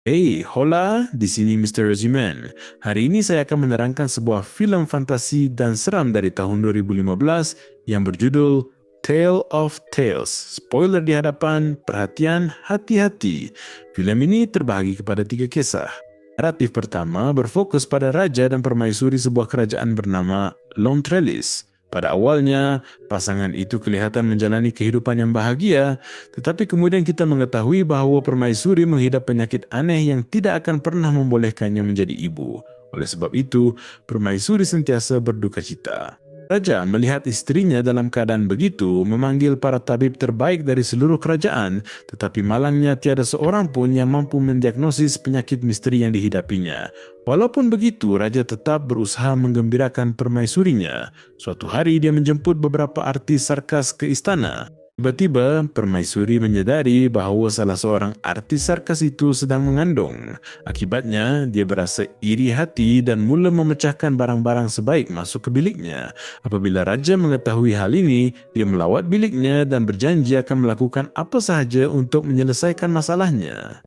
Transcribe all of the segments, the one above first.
Hey, hola, di sini Mr. Regimen. Hari ini saya akan menerangkan sebuah film fantasi dan seram dari tahun 2015 yang berjudul Tale of Tales. Spoiler di hadapan, perhatian, hati-hati. Film ini terbahagi kepada 3 kisah. Naratif pertama berfokus pada raja dan permaisuri sebuah kerajaan bernama Lone Trellis. Pada awalnya, pasangan itu kelihatan menjalani kehidupan yang bahagia, tetapi kemudian kita mengetahui bahawa permaisuri menghidap penyakit aneh yang tidak akan pernah membolehkannya menjadi ibu. Oleh sebab itu, permaisuri sentiasa berduka cita. Raja melihat istrinya dalam keadaan begitu memanggil para tabib terbaik dari seluruh kerajaan, tetapi malangnya tiada seorang pun yang mampu mendiagnosis penyakit misteri yang dihidapinya. Walaupun begitu, raja tetap berusaha menggembirakan permaisurinya. Suatu hari dia menjemput beberapa artis sarkas ke istana. Tiba-tiba, permaisuri menyadari bahawa salah seorang artis sarkas itu sedang mengandung. Akibatnya, dia berasa iri hati dan mula memecahkan barang-barang sebaik masuk ke biliknya. Apabila raja mengetahui hal ini, dia melawat biliknya dan berjanji akan melakukan apa sahaja untuk menyelesaikan masalahnya.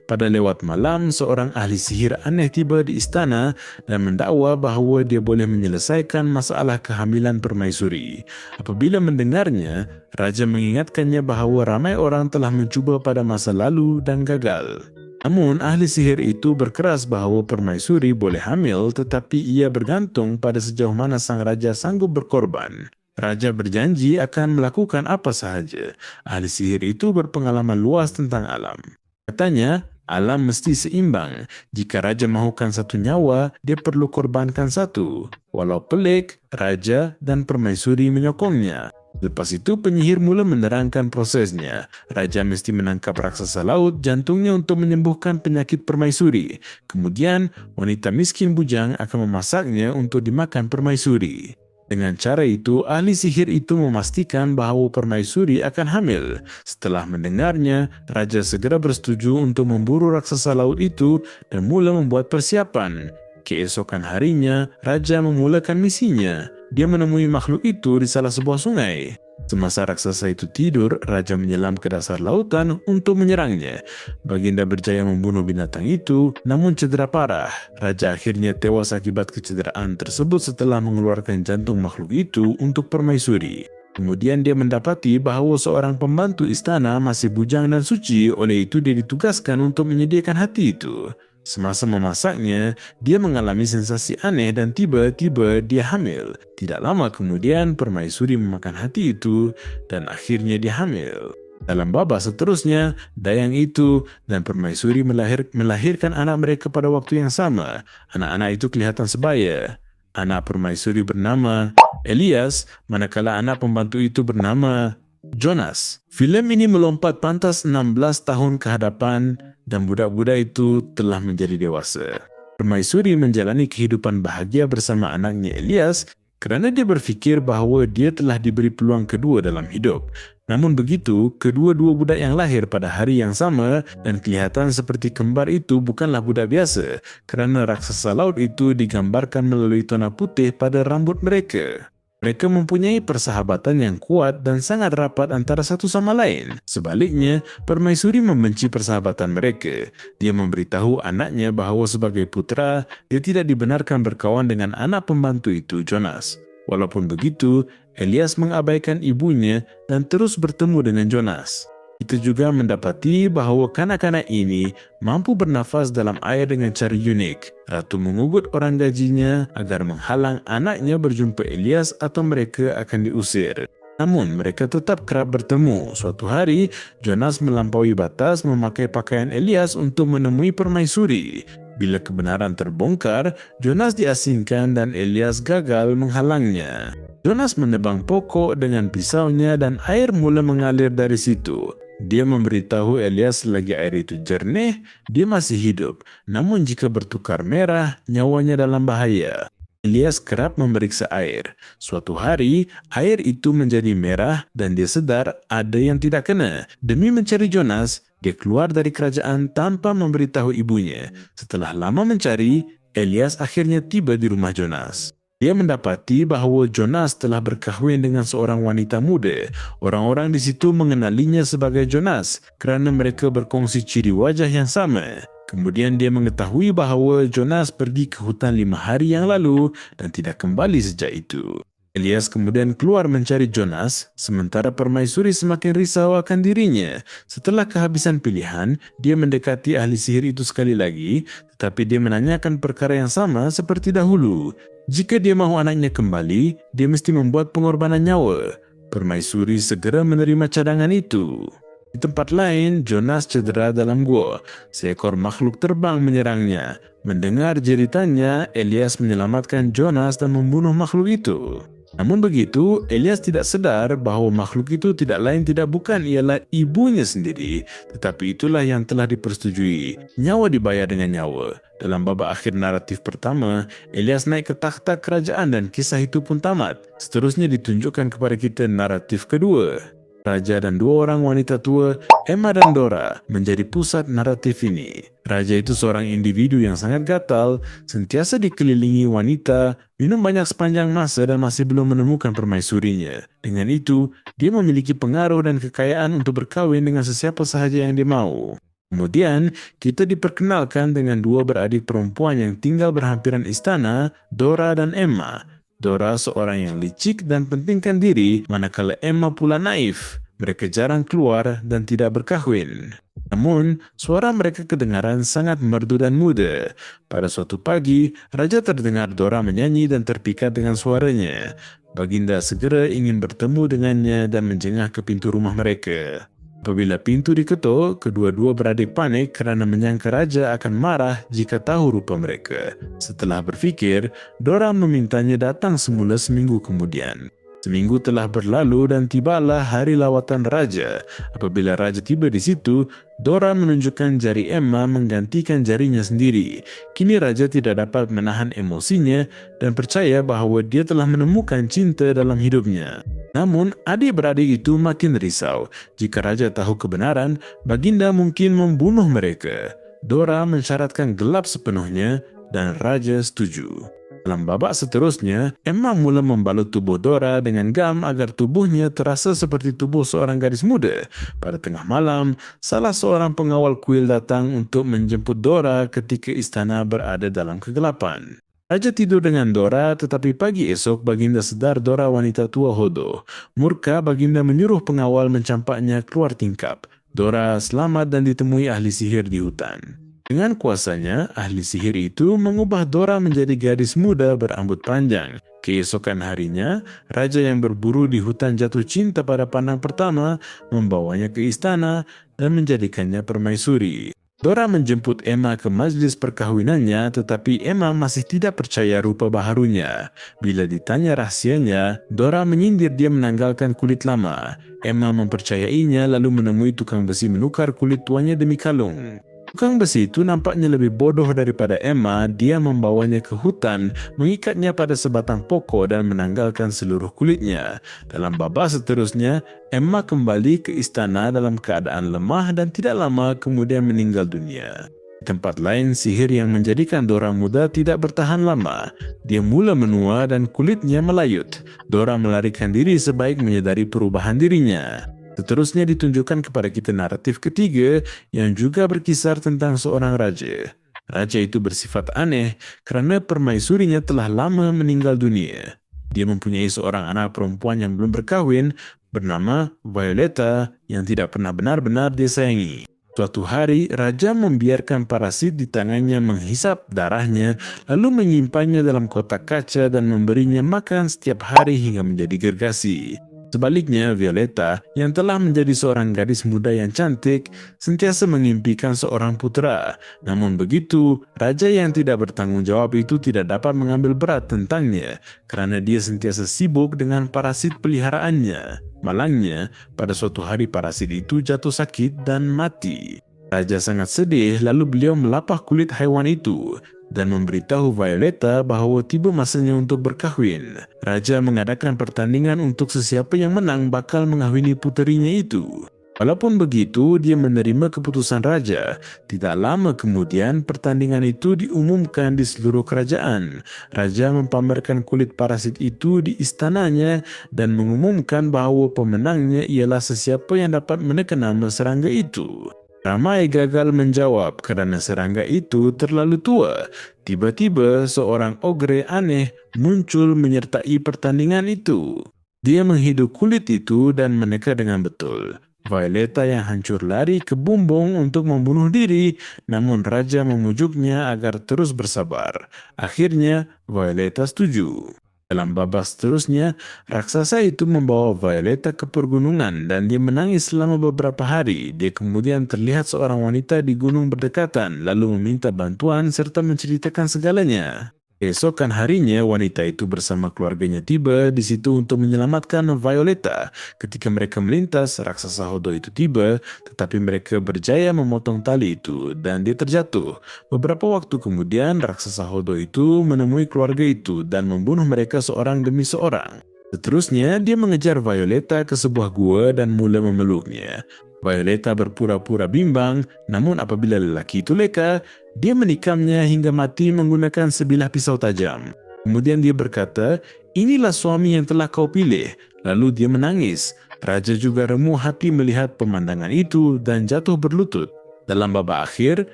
Pada lewat malam, seorang ahli sihir aneh tiba di istana dan mendakwa bahawa dia boleh menyelesaikan masalah kehamilan permaisuri. Apabila mendengarnya, raja mengingatkannya bahawa ramai orang telah mencuba pada masa lalu dan gagal. Namun, ahli sihir itu berkeras bahawa permaisuri boleh hamil, tetapi ia bergantung pada sejauh mana sang raja sanggup berkorban. Raja berjanji akan melakukan apa sahaja. Ahli sihir itu berpengalaman luas tentang alam. Katanya, alam mesti seimbang. Jika raja mahukan satu nyawa, dia perlu korbankan satu. Walau pelik, raja dan permaisuri menyokongnya. Lepas itu penyihir mula menerangkan prosesnya. Raja mesti menangkap raksasa laut jantungnya untuk menyembuhkan penyakit permaisuri. Kemudian, wanita miskin bujang akan memasaknya untuk dimakan permaisuri. Dengan cara itu, ahli sihir itu memastikan bahawa permaisuri akan hamil. Setelah mendengarnya, raja segera bersetuju untuk memburu raksasa laut itu dan mula membuat persiapan. Keesokan harinya, raja memulakan misinya. Dia menemui makhluk itu di salah sebuah sungai. Semasa raksasa itu tidur, raja menyelam ke dasar lautan untuk menyerangnya. Baginda berjaya membunuh binatang itu, namun cedera parah. Raja akhirnya tewas akibat kecederaan tersebut setelah mengeluarkan jantung makhluk itu untuk permaisuri. Kemudian dia mendapati bahawa seorang pembantu istana masih bujang dan suci, oleh itu dia ditugaskan untuk menyediakan hati itu. Semasa memasaknya, dia mengalami sensasi aneh dan tiba-tiba dia hamil. Tidak lama kemudian, permaisuri memakan hati itu dan akhirnya dia hamil. Dalam babak seterusnya, dayang itu dan permaisuri melahirkan anak mereka pada waktu yang sama. Anak-anak itu kelihatan sebaya. Anak permaisuri bernama Elias, manakala anak pembantu itu bernama Jonas. Filem ini melompat pantas 16 tahun ke hadapan dan budak-budak itu telah menjadi dewasa. Permaisuri menjalani kehidupan bahagia bersama anaknya Elias kerana dia berfikir bahawa dia telah diberi peluang kedua dalam hidup. Namun begitu, kedua-dua budak yang lahir pada hari yang sama dan kelihatan seperti kembar itu bukanlah budak biasa kerana raksasa laut itu digambarkan melalui tona putih pada rambut mereka. Mereka mempunyai persahabatan yang kuat dan sangat rapat antara satu sama lain. Sebaliknya, permaisuri membenci persahabatan mereka. Dia memberitahu anaknya bahawa sebagai putera, dia tidak dibenarkan berkawan dengan anak pembantu itu, Jonas. Walaupun begitu, Elias mengabaikan ibunya dan terus bertemu dengan Jonas. Kita juga mendapati bahawa kanak-kanak ini mampu bernafas dalam air dengan cara unik. Ratu mengugut orang gajinya agar menghalang anaknya berjumpa Elias atau mereka akan diusir. Namun mereka tetap kerap bertemu. Suatu hari, Jonas melampaui batas memakai pakaian Elias untuk menemui permaisuri. Bila kebenaran terbongkar, Jonas diasingkan dan Elias gagal menghalangnya. Jonas menebang pokok dengan pisaunya dan air mula mengalir dari situ. Dia memberitahu Elias selagi air itu jernih, dia masih hidup. Namun jika bertukar merah, nyawanya dalam bahaya. Elias kerap memeriksa air. Suatu hari, air itu menjadi merah dan dia sedar ada yang tidak kena. Demi mencari Jonas, dia keluar dari kerajaan tanpa memberitahu ibunya. Setelah lama mencari, Elias akhirnya tiba di rumah Jonas. Dia mendapati bahawa Jonas telah berkahwin dengan seorang wanita muda. Orang-orang di situ mengenalinya sebagai Jonas kerana mereka berkongsi ciri wajah yang sama. Kemudian dia mengetahui bahawa Jonas pergi ke hutan 5 hari yang lalu dan tidak kembali sejak itu. Elias kemudian keluar mencari Jonas, sementara permaisuri semakin risau akan dirinya. Setelah kehabisan pilihan, dia mendekati ahli sihir itu sekali lagi, tetapi dia menanyakan perkara yang sama seperti dahulu. Jika dia mahu anaknya kembali, dia mesti membuat pengorbanan nyawa. Permaisuri segera menerima cadangan itu. Di tempat lain, Jonas cedera dalam gua. Seekor makhluk terbang menyerangnya. Mendengar jeritannya, Elias menyelamatkan Jonas dan membunuh makhluk itu. Namun begitu, Elias tidak sadar bahawa makhluk itu tidak bukan ialah ibunya sendiri, tetapi itulah yang telah dipersetujui. Nyawa dibayar dengan nyawa. Dalam babak akhir naratif pertama, Elias naik ke takhta kerajaan dan kisah itu pun tamat. Seterusnya ditunjukkan kepada kita naratif kedua. Raja dan 2 orang wanita tua, Emma dan Dora, menjadi pusat naratif ini. Raja itu seorang individu yang sangat gatal, sentiasa dikelilingi wanita, minum banyak sepanjang masa dan masih belum menemukan permaisurinya. Dengan itu, dia memiliki pengaruh dan kekayaan untuk berkahwin dengan sesiapa sahaja yang dia mahu. Kemudian, kita diperkenalkan dengan 2 beradik perempuan yang tinggal berhampiran istana, Dora dan Emma. Dora seorang yang licik dan pentingkan diri, manakala Emma pula naif. Mereka jarang keluar dan tidak berkahwin. Namun, suara mereka kedengaran sangat merdu dan muda. Pada suatu pagi, Raja terdengar Dora menyanyi dan terpikat dengan suaranya. Baginda segera ingin bertemu dengannya dan menjengah ke pintu rumah mereka. Apabila pintu diketuk, kedua-dua beradik panik kerana menyangka Raja akan marah jika tahu rupa mereka. Setelah berfikir, Dora memintanya datang semula seminggu kemudian. Seminggu telah berlalu dan tibalah hari lawatan Raja. Apabila Raja tiba di situ, Dora menunjukkan jari Emma menggantikan jarinya sendiri. Kini Raja tidak dapat menahan emosinya dan percaya bahawa dia telah menemukan cinta dalam hidupnya. Namun, adik-beradik itu makin risau. Jika Raja tahu kebenaran, Baginda mungkin membunuh mereka. Dora mensyaratkan gelap sepenuhnya dan Raja setuju. Dalam babak seterusnya, Emma mula membalut tubuh Dora dengan gam agar tubuhnya terasa seperti tubuh seorang gadis muda. Pada tengah malam, salah seorang pengawal kuil datang untuk menjemput Dora ketika istana berada dalam kegelapan. Raja tidur dengan Dora, tetapi pagi esok Baginda sedar Dora wanita tua hodoh. Murka, Baginda menyuruh pengawal mencampaknya keluar tingkap. Dora selamat dan ditemui ahli sihir di hutan. Dengan kuasanya, ahli sihir itu mengubah Dora menjadi gadis muda berambut panjang. Keesokan harinya, Raja yang berburu di hutan jatuh cinta pada pandang pertama, membawanya ke istana dan menjadikannya permaisuri. Dora menjemput Emma ke majlis perkahwinannya, tetapi Emma masih tidak percaya rupa baharunya. Bila ditanya rahsianya, Dora menyindir dia menanggalkan kulit lama. Emma mempercayainya lalu menemui tukang besi menukar kulit tuanya demi kalung. Tukang besi itu nampaknya lebih bodoh daripada Emma. Dia membawanya ke hutan, mengikatnya pada sebatang pokok dan menanggalkan seluruh kulitnya. Dalam babak seterusnya, Emma kembali ke istana dalam keadaan lemah dan tidak lama kemudian meninggal dunia. Di tempat lain, sihir yang menjadikan Dora muda tidak bertahan lama. Dia mula menua dan kulitnya melayut. Dora melarikan diri sebaik menyadari perubahan dirinya. Seterusnya ditunjukkan kepada kita naratif ketiga yang juga berkisar tentang seorang raja. Raja itu bersifat aneh kerana permaisurinya telah lama meninggal dunia. Dia mempunyai seorang anak perempuan yang belum berkahwin bernama Violeta yang tidak pernah benar-benar dia sayangi. Suatu hari, Raja membiarkan parasit di tangannya menghisap darahnya lalu menyimpannya dalam kotak kaca dan memberinya makan setiap hari hingga menjadi gergasi. Sebaliknya, Violeta yang telah menjadi seorang gadis muda yang cantik sentiasa mengimpikan seorang putera. Namun begitu, raja yang tidak bertanggung jawab itu tidak dapat mengambil berat tentangnya kerana dia sentiasa sibuk dengan parasit peliharaannya. Malangnya, pada suatu hari parasit itu jatuh sakit dan mati. Raja sangat sedih lalu beliau melapah kulit haiwan itu dan memberitahu Violeta bahawa tiba masanya untuk berkahwin. Raja mengadakan pertandingan untuk sesiapa yang menang bakal mengahwini puterinya itu. Walaupun begitu, dia menerima keputusan raja. Tidak lama kemudian, pertandingan itu diumumkan di seluruh kerajaan. Raja mempamerkan kulit parasit itu di istananya dan mengumumkan bahawa pemenangnya ialah sesiapa yang dapat menekan nama serangga itu. Ramai gagal menjawab kerana serangga itu terlalu tua. Tiba-tiba seorang ogre aneh muncul menyertai pertandingan itu. Dia menghidup kulit itu dan meneka dengan betul. Violeta yang hancur lari ke bumbung untuk membunuh diri, namun raja memujuknya agar terus bersabar. Akhirnya, Violeta setuju. Dalam babak seterusnya, raksasa itu membawa Violeta ke pergunungan dan dia menangis selama beberapa hari. Dia kemudian terlihat seorang wanita di gunung berdekatan, lalu meminta bantuan serta menceritakan segalanya. Keesokan harinya, wanita itu bersama keluarganya tiba di situ untuk menyelamatkan Violeta. Ketika mereka melintas, raksasa Hodo itu tiba, tetapi mereka berjaya memotong tali itu dan dia terjatuh. Beberapa waktu kemudian, raksasa Hodo itu menemui keluarga itu dan membunuh mereka seorang demi seorang. Seterusnya, dia mengejar Violeta ke sebuah gua dan mulai memeluknya. Violeta berpura-pura bimbang, namun apabila lelaki itu leka, dia menikamnya hingga mati menggunakan sebilah pisau tajam. Kemudian dia berkata, "Inilah suami yang telah kau pilih." Lalu dia menangis. Raja juga remuk hati melihat pemandangan itu dan jatuh berlutut. Dalam babak akhir,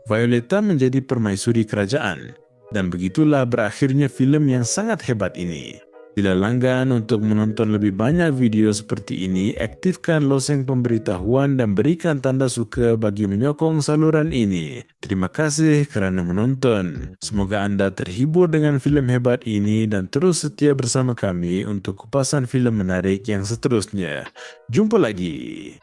Violeta menjadi permaisuri kerajaan. Dan begitulah berakhirnya film yang sangat hebat ini. Bila langgan untuk menonton lebih banyak video seperti ini, aktifkan loseng pemberitahuan dan berikan tanda suka bagi menyokong saluran ini. Terima kasih kerana menonton. Semoga anda terhibur dengan film hebat ini dan terus setia bersama kami untuk kupasan film menarik yang seterusnya. Jumpa lagi.